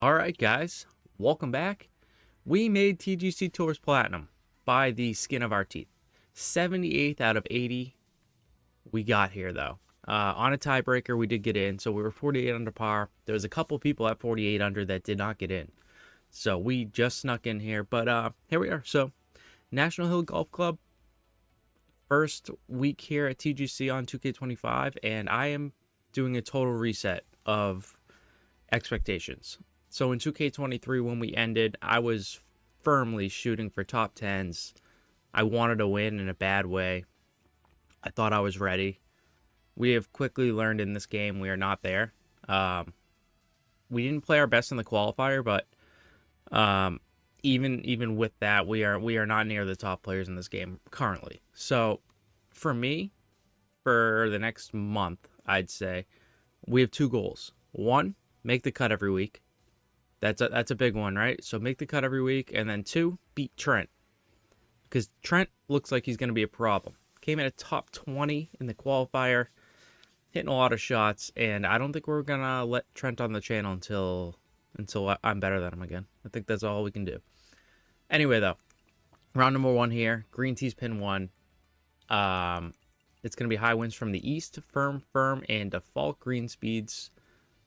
Alright guys, welcome back. We made TGC Tours Platinum by the skin of our teeth. 78th out of 80 we got here though. On a tiebreaker we did get in, so we were 48 under par. There was a couple people at 48 under that did not get in. So we just snuck in here, but here we are. So National Hill Golf Club, first week here at TGC on 2K25, and I am doing a total reset of expectations. So in 2K23, when we ended, I was firmly shooting for top 10s. I wanted to win in a bad way. I thought I was ready. We have quickly learned in this game we are not there. We didn't play our best in the qualifier, but even with that, we are not near the top players in this game currently. So for me, for the next month, I'd say we have two goals. One, make the cut every week. That's a big one, right? So make the cut every week, and then two, beat Trent, because Trent looks like he's going to be a problem. Came in a top 20 in the qualifier, hitting a lot of shots, and I don't think we're gonna let Trent on the channel until I'm better than him again. I think that's all we can do. Anyway, though, round number one here, green tees pin one. It's gonna be high winds from the east, firm, and default green speeds,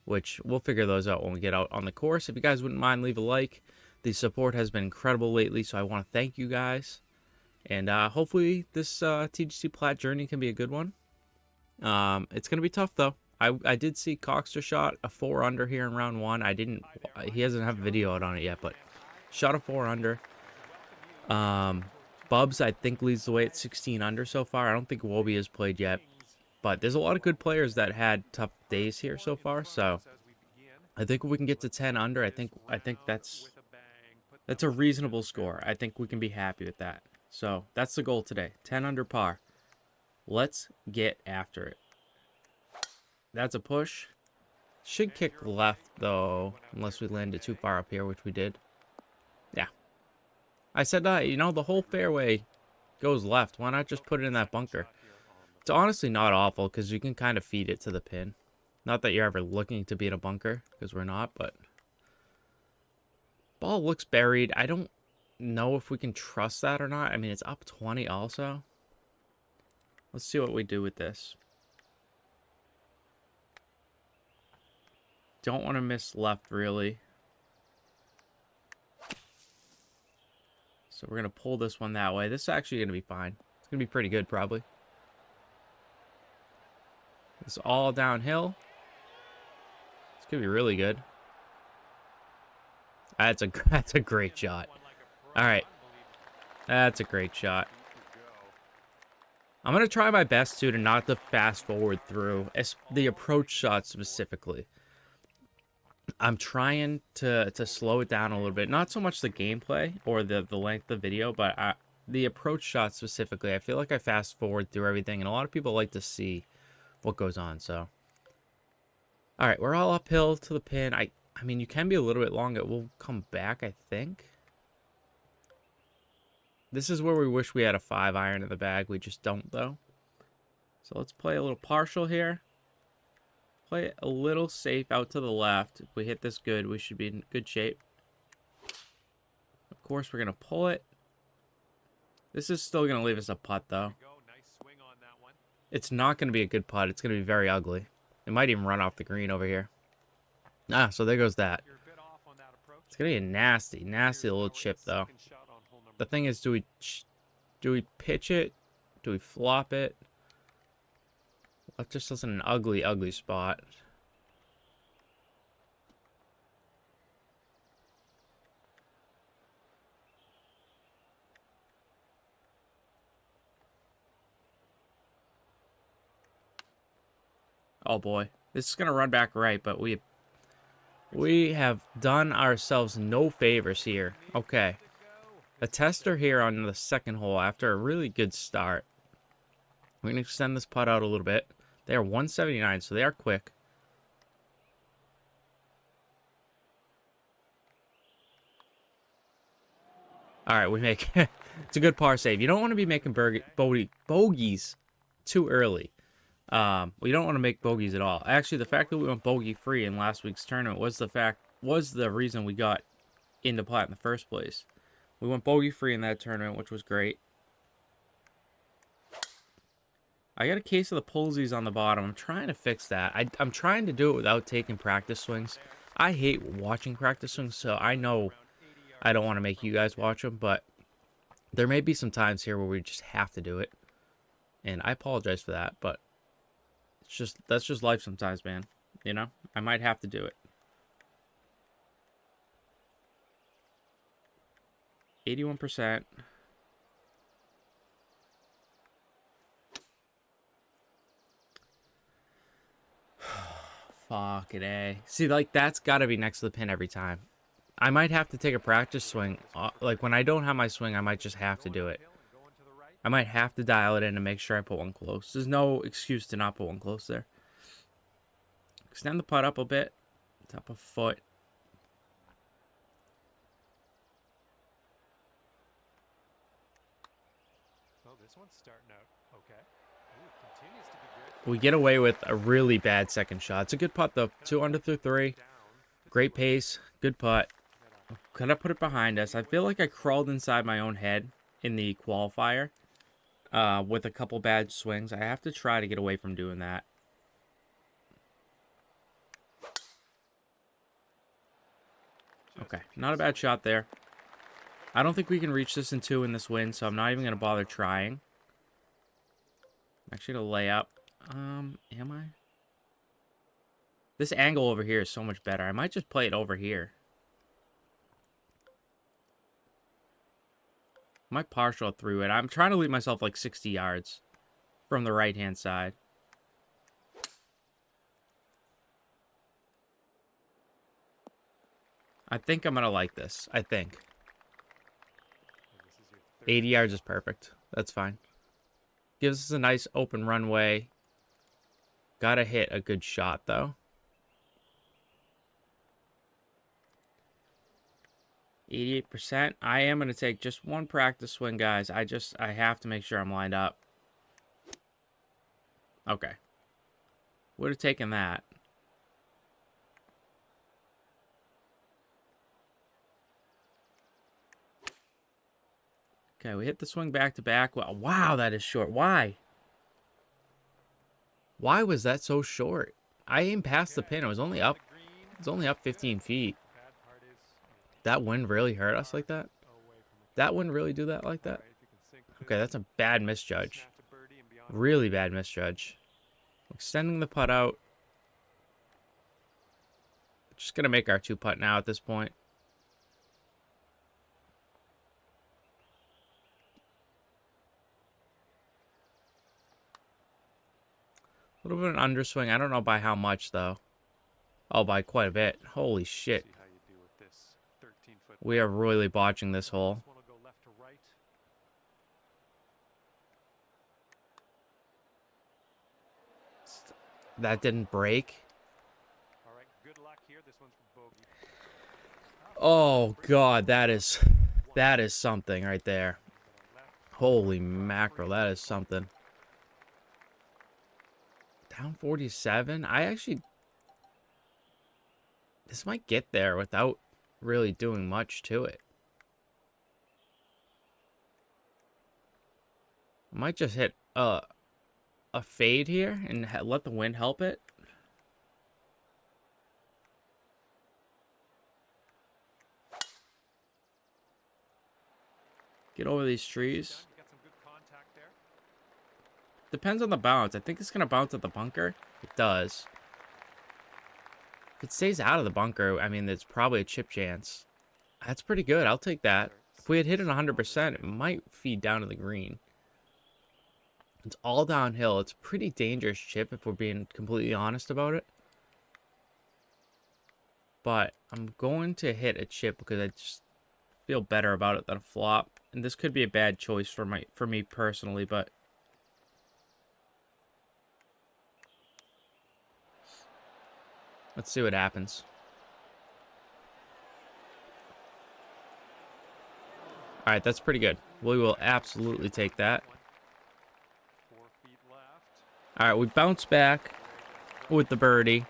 which we'll figure those out when we get out on the course. If you guys wouldn't mind, leave a like. The support has been incredible lately, so I want to thank you guys. And hopefully this TGC Plat journey can be a good one. It's going to be tough, though. I did see Coxter shot a 4 under here in round one. He doesn't have a video out on it yet, but shot a 4 under. Bubs, I think, leads the way at 16 under so far. I don't think Wobie has played yet. But there's a lot of good players that had tough days here so far, so I think if we can get to 10 under, I think that's a reasonable score. I think we can be happy with that. So that's the goal today, 10 under par. Let's get after it. That's a push. Should kick left though, unless we landed too far up here, which we did. Yeah. I said that, the whole fairway goes left. Why not just put it in that bunker? It's honestly not awful because you can kind of feed it to the pin. Not that you're ever looking to be in a bunker, because we're not, but ball looks buried. I don't know if we can trust that or not. I mean, it's up 20 also. Let's see what we do with this. Don't want to miss left, really. So we're going to pull this one that way. This is actually going to be fine. It's going to be pretty good, probably. It's all downhill. It's gonna be really good. That's a great shot. All right, that's a great shot. I'm gonna try my best to not to fast forward through the approach shot specifically. I'm trying to slow it down a little bit. Not so much the gameplay or the length of the video, but the approach shot specifically. I feel like I fast forward through everything, and a lot of people like to see what goes on. So all right, we're all uphill to the pin. I mean, you can be a little bit long. It will come back, I think. This is where we wish we had a 5-iron in the bag. We just don't, though. So let's play a little partial here. Play it a little safe out to the left. If we hit this good, we should be in good shape. Of course, we're going to pull it. This is still going to leave us a putt, though. It's not going to be a good putt. It's going to be very ugly. It might even run off the green over here. Ah, so there goes that. It's going to be a nasty little chip, though. The thing is, do we pitch it? Do we flop it? That just is an ugly spot. Oh boy, this is gonna run back right, but we have done ourselves no favors here. Okay, a tester here on the second hole after a really good start. We're gonna extend this putt out a little bit. They are 179, so they are quick. All right, we make it's a good par save. You don't want to be making bogeys too early. We don't want to make bogeys at all. Actually, the fact that we went bogey free in last week's tournament was the fact was the reason we got into putt in the first place. We went bogey free in that tournament, which was great. I got a case of the pulsies on the bottom. I'm trying to fix that. I'm trying to do it without taking practice swings. I hate watching practice swings, so I know I don't want to make you guys watch them, but there may be some times here where we just have to do it. And I apologize for that, but that's just life sometimes, man. You know? I might have to do it. 81%. Fuck it, eh? See, like, that's got to be next to the pin every time. I might have to take a practice swing. Like, when I don't have my swing, I might just have to do it. I might have to dial it in to make sure I put one close. There's no excuse to not put one close there. Extend the putt up a bit. Top a foot. Well, this one's starting out okay. Ooh, continues to be good. We get away with a really bad second shot. It's a good putt, though. 2 under through 3. Great pace. Good putt. Could I put it behind us? I feel like I crawled inside my own head in the qualifier with a couple bad swings. I have to try to get away from doing that. Okay, not a bad shot there. I don't think we can reach this in 2 in this win, so I'm not even going to bother trying. I'm actually going to lay up. Am I? This angle over here is so much better. I might just play it over here. I might partial through it. I'm trying to leave myself like 60 yards from the right-hand side. I think I'm going to like this. I think. 80 yards is perfect. That's fine. Gives us a nice open runway. Gotta hit a good shot, though. 88%. I am going to take just one practice swing, guys. I have to make sure I'm lined up. Okay. Would have taken that. Okay, we hit the swing back to back. Wow, that is short. Why? Why was that so short? I aimed past the pin. It was only up 15 feet. That wind really hurt us like that? That wouldn't really do that like that? Okay, that's a bad misjudge. Really bad misjudge. Extending the putt out. Just going to make our 2 putt now at this point. A little bit of an underswing. I don't know by how much, though. Oh, by quite a bit. Holy shit. We are royally botching this hole. That didn't break. Oh, God. That is something right there. Holy mackerel. That is something. Down 47? This might get there without really doing much to it. I might just hit a fade here and let the wind help it. Get over these trees. Depends on the bounce. I think it's going to bounce at the bunker. It does. If it stays out of the bunker, I mean, it's probably a chip chance. That's pretty good. I'll take that. If we had hit it 100%, it might feed down to the green. It's all downhill. It's a pretty dangerous chip if we're being completely honest about it. But I'm going to hit a chip because I just feel better about it than a flop. And this could be a bad choice for me personally, but let's see what happens. All right, that's pretty good. We will absolutely take that. All right, we bounce back with the birdie.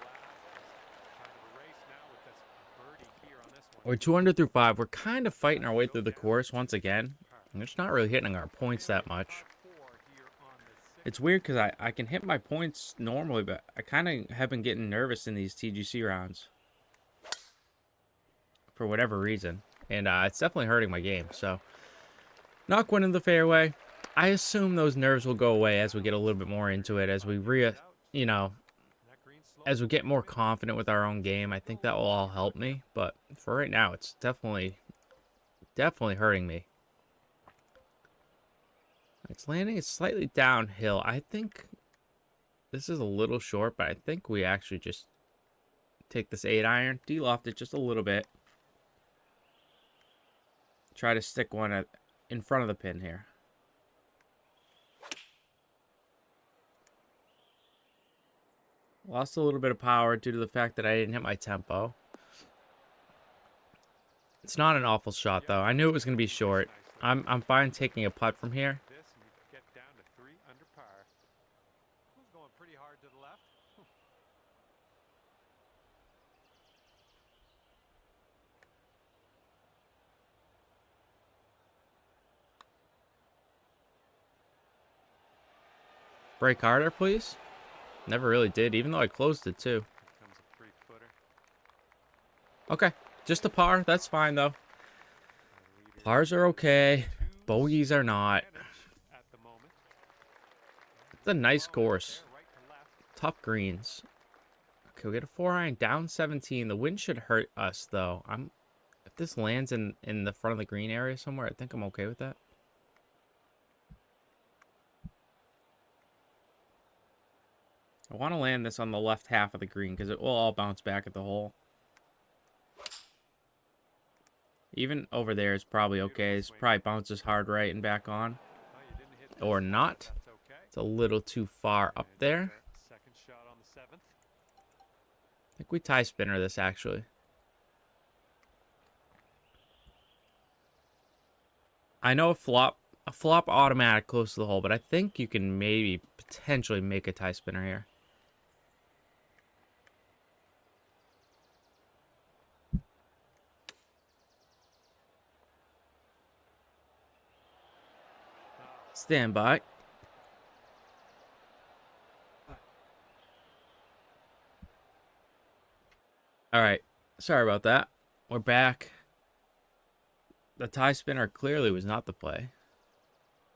We're 2 under through 5. We're kind of fighting our way through the course once again. I'm just not really hitting our points that much. It's weird because I can hit my points normally, but I kind of have been getting nervous in these TGC rounds. For whatever reason. And it's definitely hurting my game. So, not winning the fairway. I assume those nerves will go away as we get a little bit more into it. As we as we get more confident with our own game. I think that will all help me. But for right now, it's definitely hurting me. It's landing slightly downhill. I think this is a little short, but I think we actually just take this 8-iron, de-loft it just a little bit. Try to stick one in front of the pin here. Lost a little bit of power due to the fact that I didn't hit my tempo. It's not an awful shot, though. I knew it was going to be short. I'm fine taking a putt from here. Break harder, please. Never really did, even though I closed it too. Okay, just a par. That's fine though. Pars are okay. Bogeys are not. It's a nice course. Tough greens. Okay, we get a 4-iron down 17. The wind should hurt us though. If this lands in the front of the green area somewhere, I think I'm okay with that. I want to land this on the left half of the green because it will all bounce back at the hole. Even over there is probably okay. It probably bounces hard right and back on. Or not. It's a little too far up there. I think we tie spinner this actually. I know a flop automatic close to the hole, but I think you can maybe potentially make a tie spinner here. Stand by. All right. Sorry about that. We're back. The tie spinner clearly was not the play.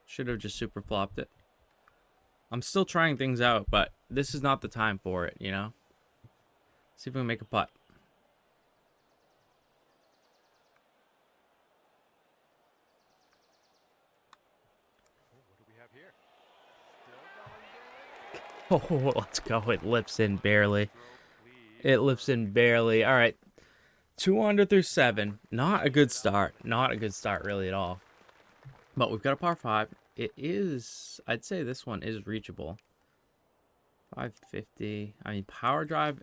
Should have just super flopped it. I'm still trying things out, but this is not the time for it, you know? See if we can make a putt. Oh, let's go. It lips in barely. It lips in barely. All right. 2 under through 7. Not a good start. Not a good start really at all. But we've got a par 5. It is, I'd say this one is reachable. 550. I mean, power drive.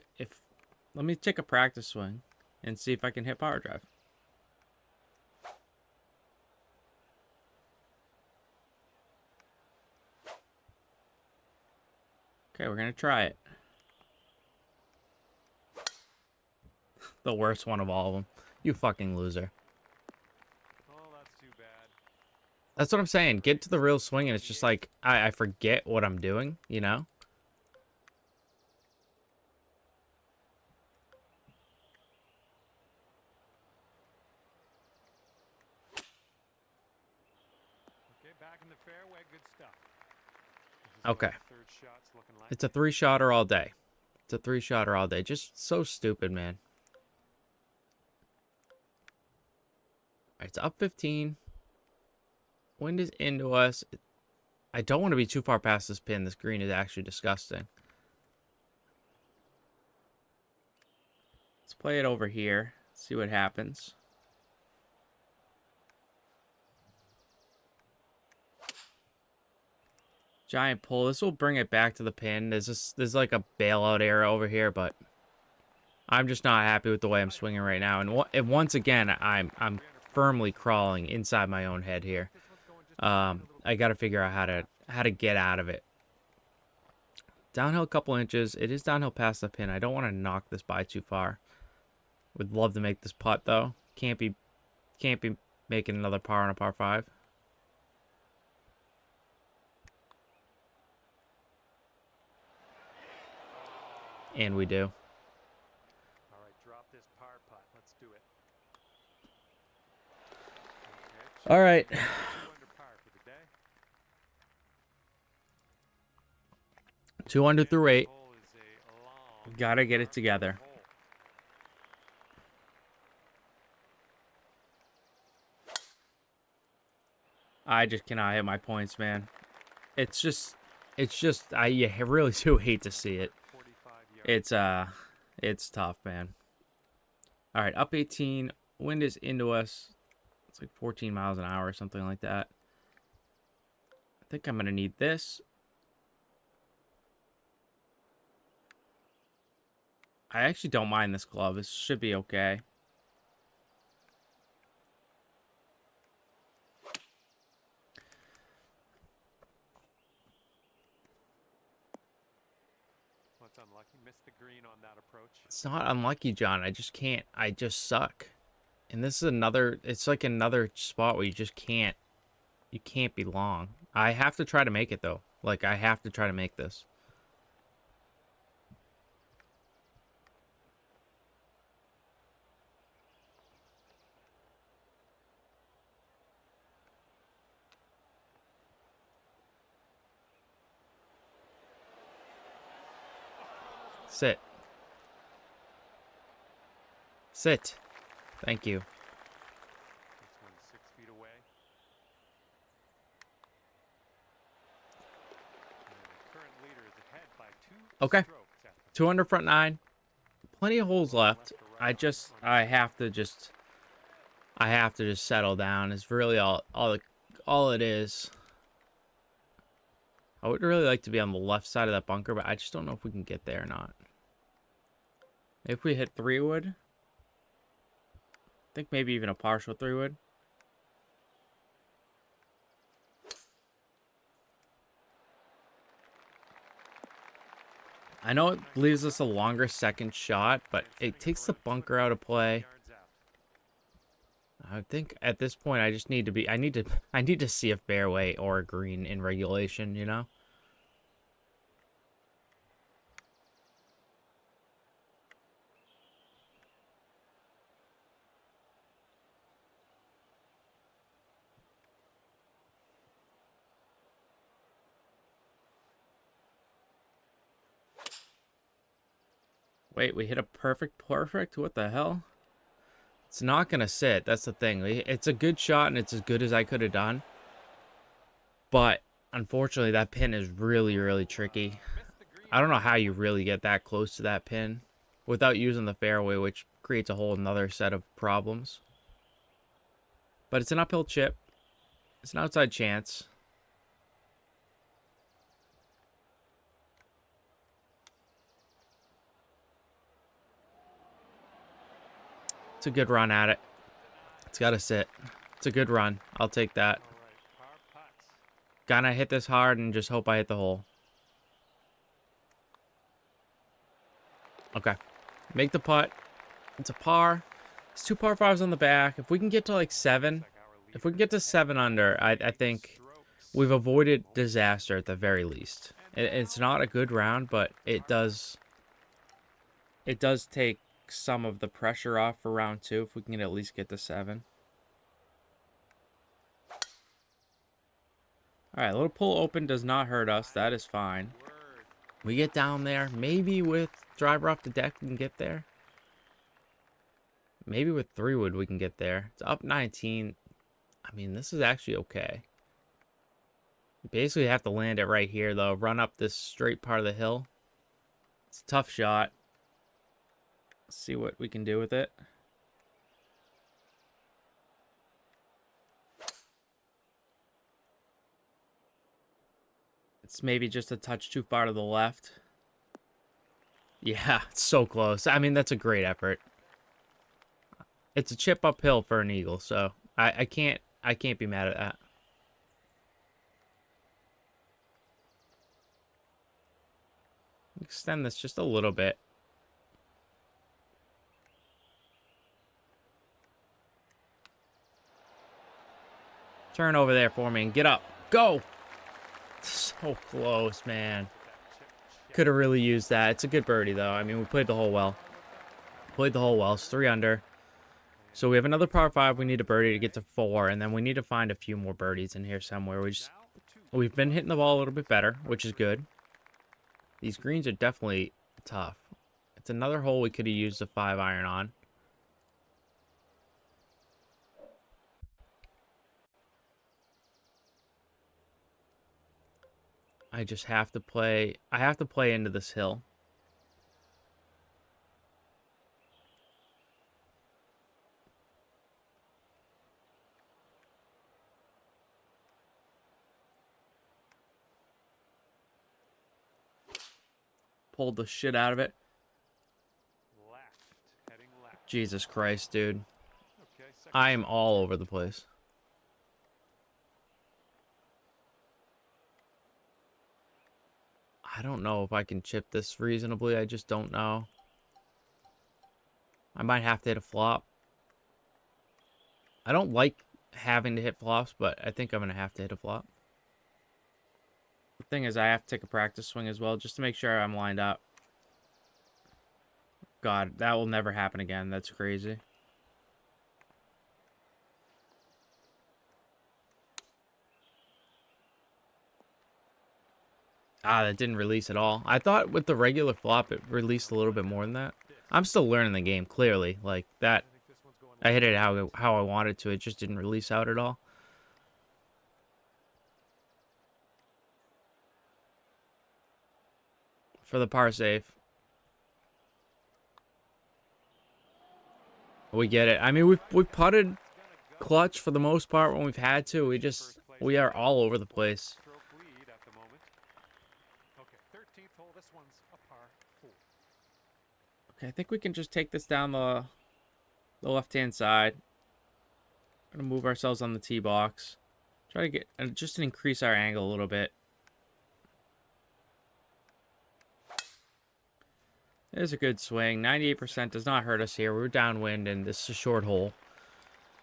Let me take a practice swing and see if I can hit power drive. Okay, we're going to try it. The worst one of all of them. You fucking loser. Oh, that's too bad. That's what I'm saying. Get to the real swing and it's just like, I forget what I'm doing, you know? Okay, back in the fairway, good stuff. Okay. Third shot's looking like. It's a 3-shotter all day. It's a 3-shotter all day. Just so stupid, man. Alright, it's up 15. Wind is into us. I don't want to be too far past this pin. This green is actually disgusting. Let's play it over here. See what happens. Giant pull. This will bring it back to the pin. There's like a bailout area over here, but I'm just not happy with the way I'm swinging right now. And once again, I'm firmly crawling inside my own head here. I got to figure out how to get out of it. Downhill a couple inches. It is downhill past the pin. I don't want to knock this by too far. Would love to make this putt though. Can't be making another par on a par 5. And we do. All right, drop this par putt. Let's do it. Okay, All right. 2 under par for the day. 2 under through 8. Hole is a long Gotta get it par together. hole. I just cannot hit my points, man. It's just I really do hate to see it. 45 yards. It's tough, man. All right, up 18. Wind is into us. It's like 14 miles an hour or something like that. I think I'm gonna need this. I actually don't mind this glove. This should be okay. What's unlucky? Missed the green on that approach. It's not unlucky, John. I just can't. I just suck. And this is another, it's like another spot where you just can't, you can't be long. I have to try to make it, though. Like, I have to try to make this. Sit. Sit. Thank you. This one's 6 feet away. And the current leader is ahead by 2 Okay. strokes. 2 under front 9. Plenty of holes left. I have to just settle down. It's really all it is. I would really like to be on the left side of that bunker, but I just don't know if we can get there or not. If we hit 3-wood, I think maybe even a partial 3-wood. I know it leaves us a longer second shot, but it takes the bunker out of play. I think at this point I just need to be I need to see a fairway or a green in regulation, you know? Wait, we hit a perfect? What the hell? It's not gonna sit. That's the thing. It's a good shot and it's as good as I could have done. But unfortunately, that pin is really, really tricky. I don't know how you really get that close to that pin without using the fairway, which creates a whole another set of problems. But it's an uphill chip. It's an outside chance. It's a good run at it. It's got to sit. It's a good run. I'll take that. Gonna hit this hard and just hope I hit the hole. Okay. Make the putt. It's a par. It's 2 par 5s on the back. If we can get to like 7, if we can get to 7 under, I think we've avoided disaster at the very least. It's not a good round, but it does take some of the pressure off for round 2 if we can at least get to 7. All right, a little pull open does not hurt us. That is fine. We get down there. Maybe with driver off the deck we can get there. Maybe with 3-wood we can get there. It's up 19. I mean, this is actually okay. You basically have to land it right here, though. Run up this straight part of the hill. It's a tough shot. Let's see what we can do with it. It's maybe just a touch too far to the left. Yeah, it's so close. I mean, that's a great effort. It's a chip uphill for an eagle, so I can't be mad at that. Extend this just a little bit. Turn over there for me and get up. Go! So close, man. Could have really used that. It's a good birdie, though. I mean, we played the hole well. Played the hole well. It's 3 under. So we have another par 5. We need a birdie to get to 4. And then we need to find a few more birdies in here somewhere. We've been hitting the ball a little bit better, which is good. These greens are definitely tough. It's another hole we could have used a 5-iron on. I just have to play. I have to play into this hill. Pulled the shit out of it. Jesus Christ, dude. I am all over the place. I don't know if I can chip this reasonably. I just don't know. I might have to hit a flop. I don't like having to hit flops, but I think I'm going to have to hit a flop. The thing is, I have to take a practice swing as well, just to make sure I'm lined up. God, that will never happen again. That's crazy. Ah, that didn't release at all. I thought with the regular flop, it released a little bit more than that. I'm still learning the game, clearly. Like, that, I hit it how I wanted to. It just didn't release out at all. For the par save. We get it. I mean, we putted clutch for the most part when we've had to. We are all over the place. Okay, I think we can just take this down the left-hand side. Gonna move ourselves on the tee box. Try to get just to increase our angle a little bit. There's a good swing. 98% does not hurt us here. We're downwind, and this is a short hole.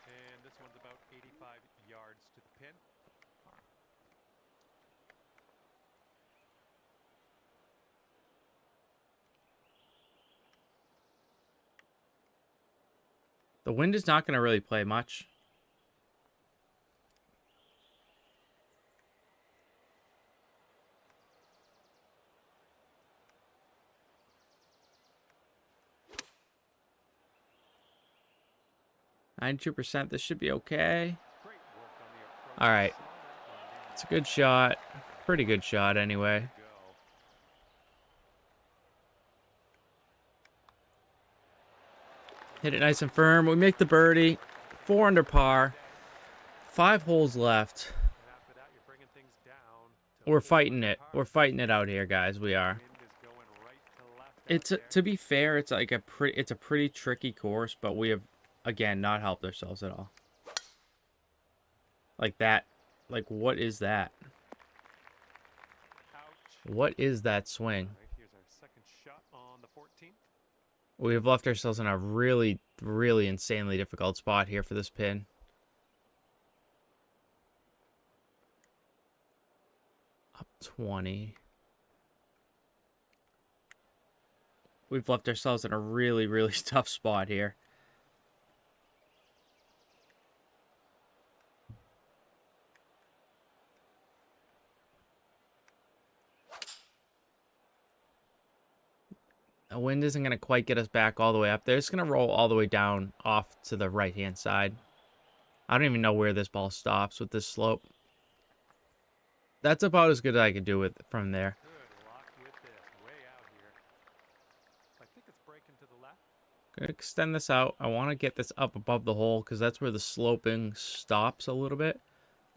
And this one's about 85 yards to the pin. The wind is not going to really play much. %. This should be okay. All right. It's a good shot. Pretty good shot anyway. Hit it nice and firm. We make the birdie. 4 under par. 5 holes left. We're fighting it. We're fighting it out here, guys. We are. It's to be fair, it's like a pretty tricky course, but we have again not helped ourselves at all. Like that. Like, what is that? What is that swing? We have left ourselves in a really, really insanely difficult spot here for this pin. Up 20. We've left ourselves in a really, really tough spot here. The wind isn't going to quite get us back all the way up there. It's going to roll all the way down off to the right-hand side. I don't even know where this ball stops with this slope. That's about as good as I could do with from there. Going to extend this out. I want to get this up above the hole because that's where the sloping stops a little bit.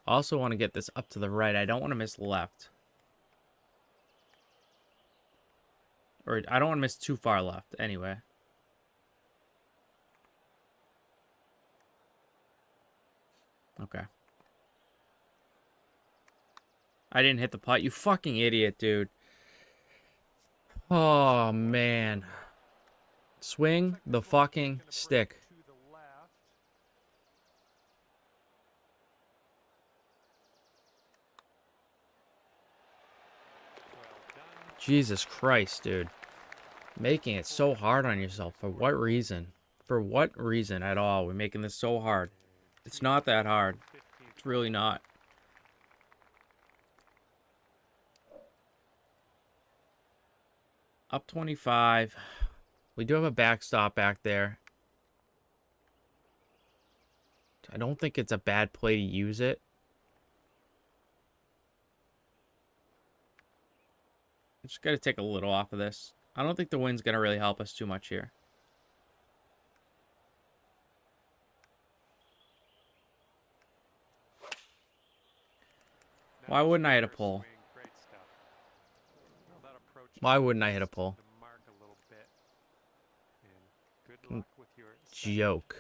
I also want to get this up to the right. I don't want to miss left. Or I don't want to miss too far left, anyway. Okay. I didn't hit the putt. You fucking idiot, dude. Oh, man. Swing the fucking stick. Jesus Christ, dude. Making it so hard on yourself. For what reason? For what reason at all? We're making this so hard. It's not that hard. It's really not. Up 25. We do have a backstop back there. I don't think it's a bad play to use it. Just got to take a little off of this. I don't think the wind's going to really help us too much here. Why wouldn't I hit a pull? Why wouldn't I hit a pull? Joke.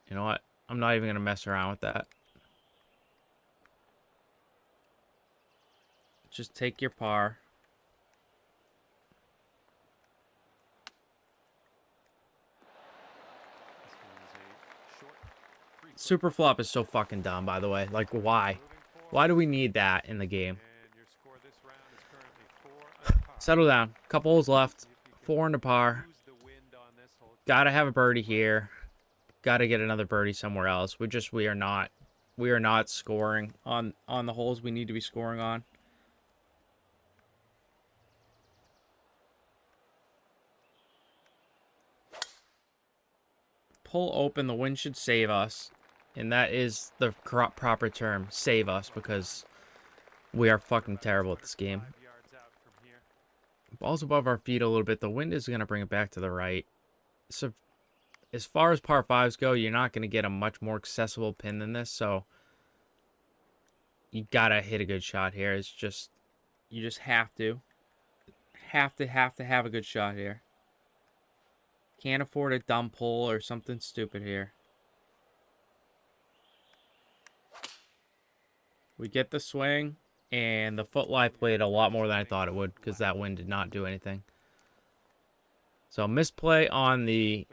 You know what? I'm not even going to mess around with that. Just take your par. Super flop is so fucking dumb, by the way. Like, why? Why do we need that in the game? Settle down. Couple holes left. 4 under par. Gotta have a birdie here. Gotta get another birdie somewhere else. We are not scoring on the holes we need to be scoring on. Pull open. The wind should save us. And that is the proper term. Save us, because we are fucking terrible at this game. Ball's above our feet a little bit. The wind is going to bring it back to the right. So, as far as par 5s go, you're not going to get a much more accessible pin than this. So, you got to hit a good shot here. It's just, you just have to. Have to have a good shot here. Can't afford a dumb pull or something stupid here. We get the swing, and the foot lie played a lot more than I thought it would, because that wind did not do anything. So misplay on the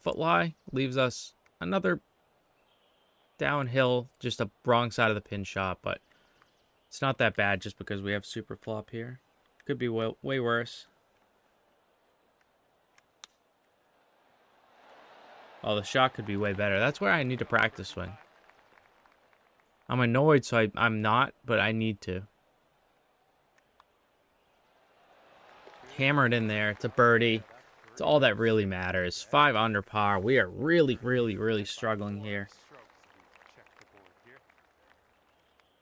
foot lie leaves us another downhill, just a wrong side of the pin shot, but it's not that bad just because we have super flop here. Could be way worse. Oh, the shot could be way better. That's where I need to practice swing. I'm annoyed, so I'm not, but I need to. Hammer it in there. It's a birdie. It's all that really matters. 5 under par. We are really struggling here.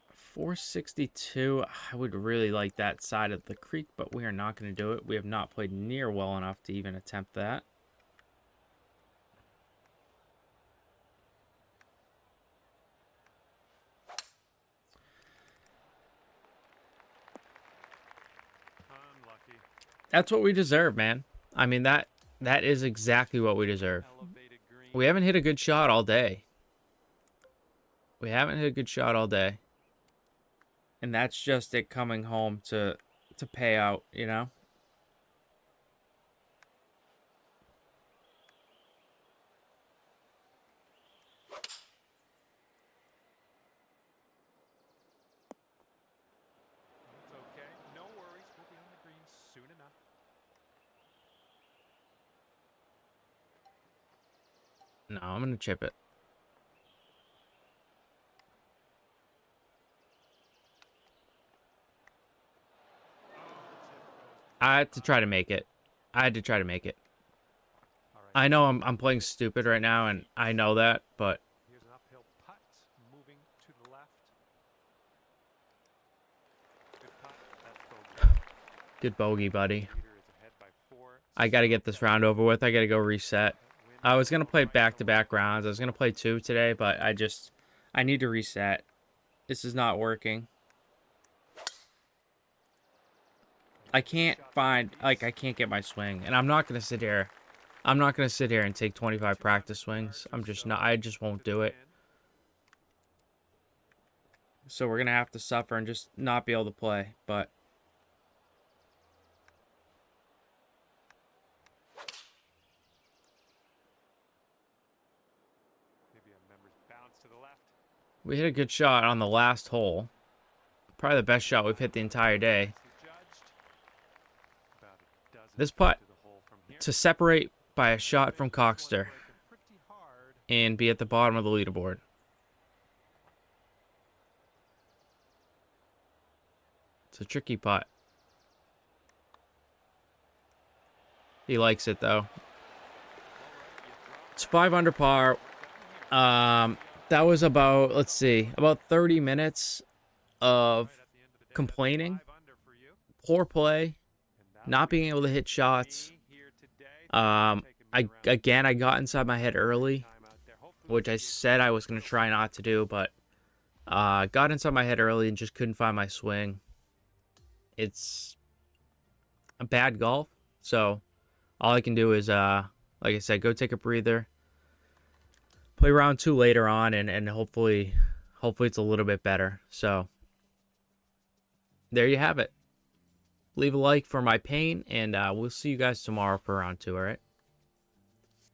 462. I would really like that side of the creek, but we are not going to do it. We have not played near well enough to even attempt that. That's what we deserve, man. I mean, that is exactly what we deserve. We haven't hit a good shot all day. We haven't hit a good shot all day. And that's just it coming home to pay out, you know? No, I'm going to chip it. I had to try to make it. I know I'm playing stupid right now, and I know that, but Here's an uphill putt, moving to the left. Good putt. That's bogey. good bogey, buddy. Leader is ahead by 4. I got to get this round over with. I got to go reset. I was going to play back-to-back rounds. I was going to play 2 today, but I need to reset. This is not working. I can't I can't get my swing, and I'm not going to sit here. I'm not going to sit here and take 25 practice swings. I just won't do it. So we're going to have to suffer and just not be able to play, but Maybe a member's bounce to the left. we hit a good shot on the last hole. Probably the best shot we've hit the entire day. Nicely judged. About a dozen This feet putt to the hole from here. to separate by a shot from This one's Coxter breaking pretty hard. and be at the bottom of the leaderboard. It's a tricky putt. He likes it though. It's 5 under par. That was about, let's see, about 30 minutes of complaining, poor play, not being able to hit shots. I got inside my head early, which I said I was going to try not to do, but got inside my head early and just couldn't find my swing. It's a bad golf, so all I can do is, like I said, go take a breather, play round 2 later on, and hopefully it's a little bit better. So there you have it. Leave a like for my pain, and we'll see you guys tomorrow for round 2, all right?